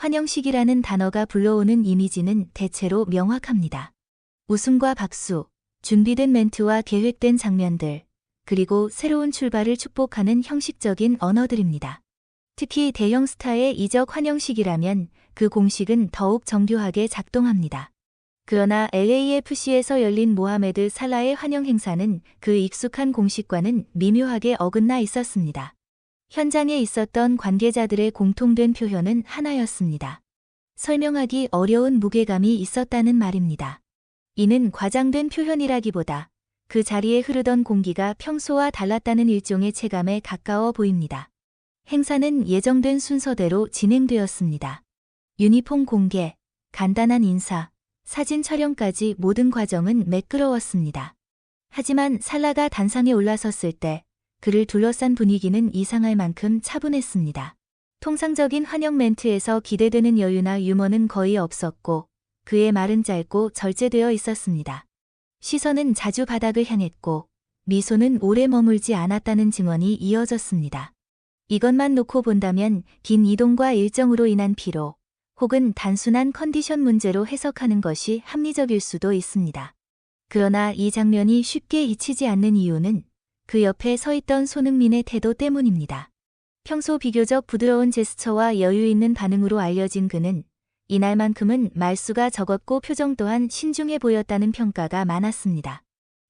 환영식이라는 단어가 불러오는 이미지는 대체로 명확합니다. 웃음과 박수, 준비된 멘트와 계획된 장면들, 그리고 새로운 출발을 축복하는 형식적인 언어들입니다. 특히 대형 스타의 이적 환영식이라면 그 공식은 더욱 정교하게 작동합니다. 그러나 LAFC에서 열린 모하메드 살라의 환영 행사는 그 익숙한 공식과는 미묘하게 어긋나 있었습니다. 현장에 있었던 관계자들의 공통된 표현은 하나였습니다. 설명하기 어려운 무게감이 있었다는 말입니다. 이는 과장된 표현이라기보다 그 자리에 흐르던 공기가 평소와 달랐다는 일종의 체감에 가까워 보입니다. 행사는 예정된 순서대로 진행되었습니다. 유니폼 공개, 간단한 인사, 사진 촬영까지 모든 과정은 매끄러웠습니다. 하지만 살라가 단상에 올라섰을 때 그를 둘러싼 분위기는 이상할 만큼 차분했습니다. 통상적인 환영 멘트에서 기대되는 여유나 유머는 거의 없었고 그의 말은 짧고 절제되어 있었습니다. 시선은 자주 바닥을 향했고 미소는 오래 머물지 않았다는 증언이 이어졌습니다. 이것만 놓고 본다면 긴 이동과 일정으로 인한 피로 혹은 단순한 컨디션 문제로 해석하는 것이 합리적일 수도 있습니다. 그러나 이 장면이 쉽게 잊히지 않는 이유는 그 옆에 서 있던 손흥민의 태도 때문입니다. 평소 비교적 부드러운 제스처와 여유 있는 반응으로 알려진 그는 이날만큼은 말수가 적었고 표정 또한 신중해 보였다는 평가가 많았습니다.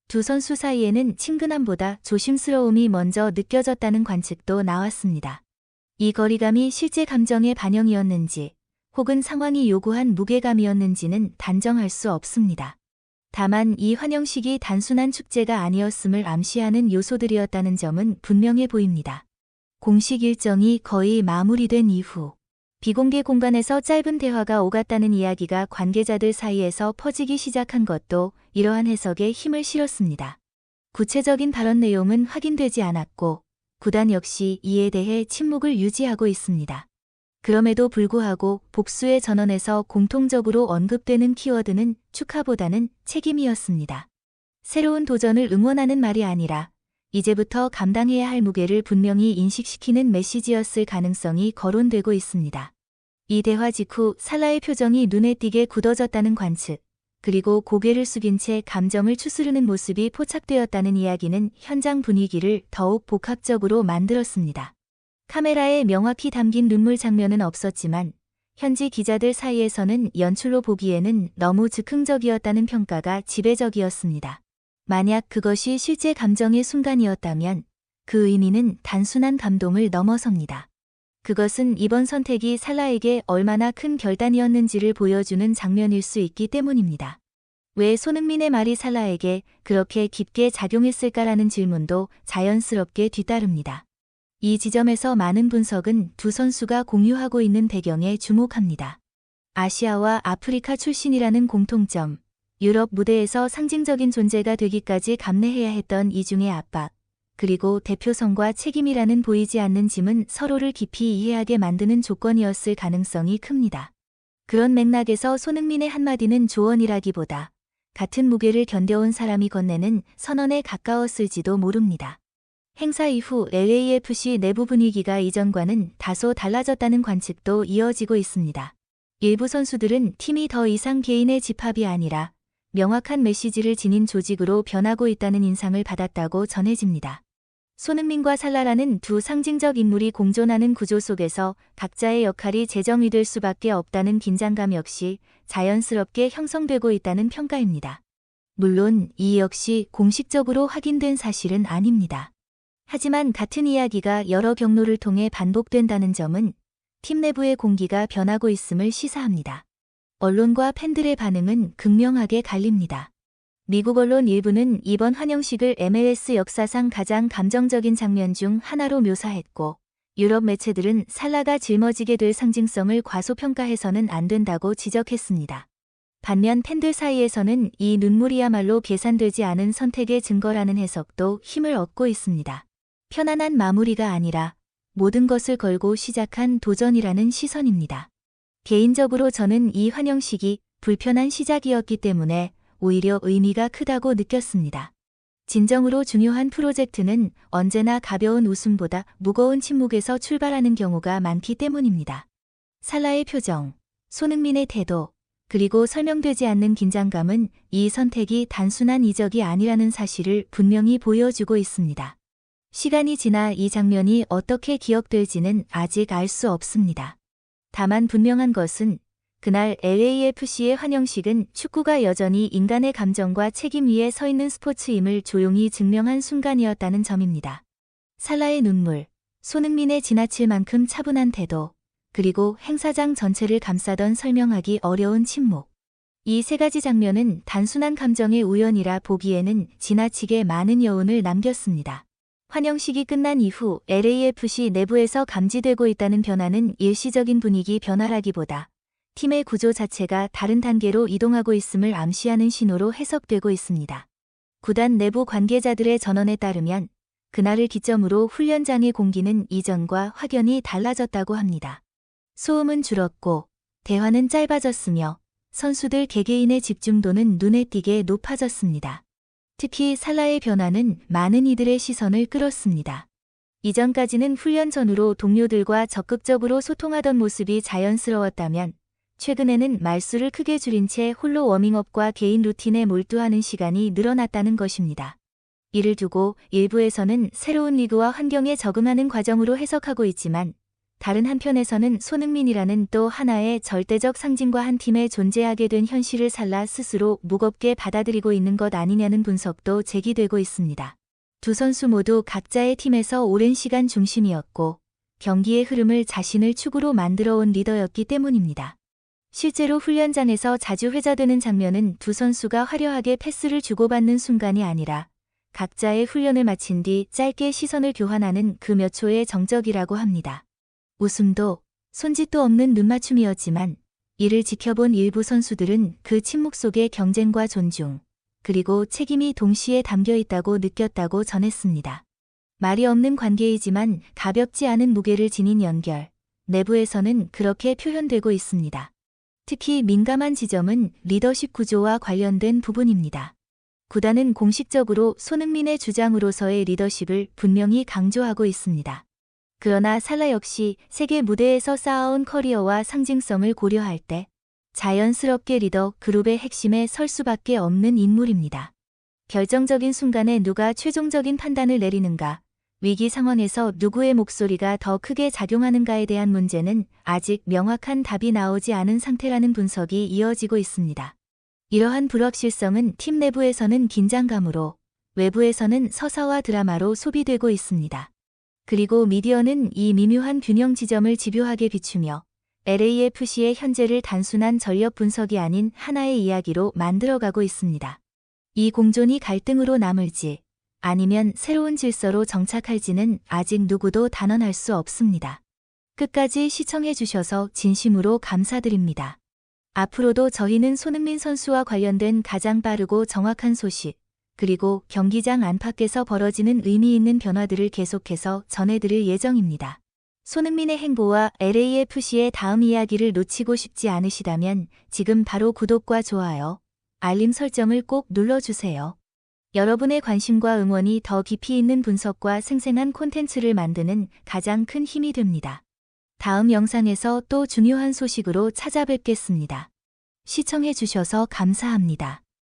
두 선수 사이에는 친근함보다 조심스러움이 먼저 느껴졌다는 관측도 나왔습니다. 이 거리감이 실제 감정의 반영이었는지 혹은 상황이 요구한 무게감이었는지는 단정할 수 없습니다. 다만 이 환영식이 단순한 축제가 아니었음을 암시하는 요소들이었다는 점은 분명해 보입니다. 공식 일정이 거의 마무리된 이후 비공개 공간에서 짧은 대화가 오갔다는 이야기가 관계자들 사이에서 퍼지기 시작한 것도 이러한 해석에 힘을 실었습니다. 구체적인 발언 내용은 확인되지 않았고 구단 역시 이에 대해 침묵을 유지하고 있습니다. 그럼에도 불구하고 복수의 전언에서 공통적으로 언급되는 키워드는 축하보다는 책임이었습니다. 새로운 도전을 응원하는 말이 아니라 이제부터 감당해야 할 무게를 분명히 인식시키는 메시지였을 가능성이 거론되고 있습니다. 이 대화 직후 살라의 표정이 눈에 띄게 굳어졌다는 관측, 그리고 고개를 숙인 채 감정을 추스르는 모습이 포착되었다는 이야기는 현장 분위기를 더욱 복합적으로 만들었습니다. 카메라에 명확히 담긴 눈물 장면은 없었지만 현지 기자들 사이에서는 연출로 보기에는 너무 즉흥적이었다는 평가가 지배적이었습니다. 만약 그것이 실제 감정의 순간이었다면 그 의미는 단순한 감동을 넘어섭니다. 그것은 이번 선택이 살라에게 얼마나 큰 결단이었는지를 보여주는 장면일 수 있기 때문입니다. 왜 손흥민의 말이 살라에게 그렇게 깊게 작용했을까라는 질문도 자연스럽게 뒤따릅니다. 이 지점에서 많은 분석은 두 선수가 공유하고 있는 배경에 주목합니다. 아시아와 아프리카 출신이라는 공통점, 유럽 무대에서 상징적인 존재가 되기까지 감내해야 했던 이중의 압박, 그리고 대표성과 책임이라는 보이지 않는 짐은 서로를 깊이 이해하게 만드는 조건이었을 가능성이 큽니다. 그런 맥락에서 손흥민의 한마디는 조언이라기보다 같은 무게를 견뎌온 사람이 건네는 선언에 가까웠을지도 모릅니다. 행사 이후 LAFC 내부 분위기가 이전과는 다소 달라졌다는 관측도 이어지고 있습니다. 일부 선수들은 팀이 더 이상 개인의 집합이 아니라 명확한 메시지를 지닌 조직으로 변하고 있다는 인상을 받았다고 전해집니다. 손흥민과 살라라는 두 상징적 인물이 공존하는 구조 속에서 각자의 역할이 재정의될 수밖에 없다는 긴장감 역시 자연스럽게 형성되고 있다는 평가입니다. 물론 이 역시 공식적으로 확인된 사실은 아닙니다. 하지만 같은 이야기가 여러 경로를 통해 반복된다는 점은 팀 내부의 공기가 변하고 있음을 시사합니다. 언론과 팬들의 반응은 극명하게 갈립니다. 미국 언론 일부는 이번 환영식을 MLS 역사상 가장 감정적인 장면 중 하나로 묘사했고, 유럽 매체들은 살라가 짊어지게 될 상징성을 과소평가해서는 안 된다고 지적했습니다. 반면 팬들 사이에서는 이 눈물이야말로 계산되지 않은 선택의 증거라는 해석도 힘을 얻고 있습니다. 편안한 마무리가 아니라 모든 것을 걸고 시작한 도전이라는 시선입니다. 개인적으로 저는 이 환영식이 불편한 시작이었기 때문에 오히려 의미가 크다고 느꼈습니다. 진정으로 중요한 프로젝트는 언제나 가벼운 웃음보다 무거운 침묵에서 출발하는 경우가 많기 때문입니다. 살라의 표정, 손흥민의 태도, 그리고 설명되지 않는 긴장감은 이 선택이 단순한 이적이 아니라는 사실을 분명히 보여주고 있습니다. 시간이 지나 이 장면이 어떻게 기억될지는 아직 알 수 없습니다. 다만 분명한 것은 그날 LAFC의 환영식은 축구가 여전히 인간의 감정과 책임 위에 서 있는 스포츠임을 조용히 증명한 순간이었다는 점입니다. 살라의 눈물, 손흥민의 지나칠 만큼 차분한 태도, 그리고 행사장 전체를 감싸던 설명하기 어려운 침묵. 이 세 가지 장면은 단순한 감정의 우연이라 보기에는 지나치게 많은 여운을 남겼습니다. 환영식이 끝난 이후 LAFC 내부에서 감지되고 있다는 변화는 일시적인 분위기 변화라기보다 팀의 구조 자체가 다른 단계로 이동하고 있음을 암시하는 신호로 해석되고 있습니다. 구단 내부 관계자들의 전언에 따르면 그날을 기점으로 훈련장의 공기는 이전과 확연히 달라졌다고 합니다. 소음은 줄었고 대화는 짧아졌으며 선수들 개개인의 집중도는 눈에 띄게 높아졌습니다. 특히 살라의 변화는 많은 이들의 시선을 끌었습니다. 이전까지는 훈련 전후로 동료들과 적극적으로 소통하던 모습이 자연스러웠다면 최근에는 말수를 크게 줄인 채 홀로 워밍업과 개인 루틴에 몰두하는 시간이 늘어났다는 것입니다. 이를 두고 일부에서는 새로운 리그와 환경에 적응하는 과정으로 해석하고 있지만 다른 한편에서는 손흥민이라는 또 하나의 절대적 상징과 한 팀에 존재하게 된 현실을 살라 스스로 무겁게 받아들이고 있는 것 아니냐는 분석도 제기되고 있습니다. 두 선수 모두 각자의 팀에서 오랜 시간 중심이었고 경기의 흐름을 자신을 축으로 만들어온 리더였기 때문입니다. 실제로 훈련장에서 자주 회자되는 장면은 두 선수가 화려하게 패스를 주고받는 순간이 아니라 각자의 훈련을 마친 뒤 짧게 시선을 교환하는 그 몇 초의 정적이라고 합니다. 웃음도 손짓도 없는 눈맞춤이었지만 이를 지켜본 일부 선수들은 그 침묵 속에 경쟁과 존중, 그리고 책임이 동시에 담겨 있다고 느꼈다고 전했습니다. 말이 없는 관계이지만 가볍지 않은 무게를 지닌 연결, 내부에서는 그렇게 표현되고 있습니다. 특히 민감한 지점은 리더십 구조와 관련된 부분입니다. 구단은 공식적으로 손흥민의 주장으로서의 리더십을 분명히 강조하고 있습니다. 그러나 살라 역시 세계 무대에서 쌓아온 커리어와 상징성을 고려할 때 자연스럽게 리더 그룹의 핵심에 설 수밖에 없는 인물입니다. 결정적인 순간에 누가 최종적인 판단을 내리는가, 위기 상황에서 누구의 목소리가 더 크게 작용하는가에 대한 문제는 아직 명확한 답이 나오지 않은 상태라는 분석이 이어지고 있습니다. 이러한 불확실성은 팀 내부에서는 긴장감으로, 외부에서는 서사와 드라마로 소비되고 있습니다. 그리고 미디어는 이 미묘한 균형 지점을 집요하게 비추며 LAFC의 현재를 단순한 전력 분석이 아닌 하나의 이야기로 만들어가고 있습니다. 이 공존이 갈등으로 남을지 아니면 새로운 질서로 정착할지는 아직 누구도 단언할 수 없습니다. 끝까지 시청해주셔서 진심으로 감사드립니다. 앞으로도 저희는 손흥민 선수와 관련된 가장 빠르고 정확한 소식, 그리고 경기장 안팎에서 벌어지는 의미 있는 변화들을 계속해서 전해드릴 예정입니다. 손흥민의 행보와 LAFC의 다음 이야기를 놓치고 싶지 않으시다면 지금 바로 구독과 좋아요, 알림 설정을 꼭 눌러주세요. 여러분의 관심과 응원이 더 깊이 있는 분석과 생생한 콘텐츠를 만드는 가장 큰 힘이 됩니다. 다음 영상에서 또 중요한 소식으로 찾아뵙겠습니다. 시청해주셔서 감사합니다.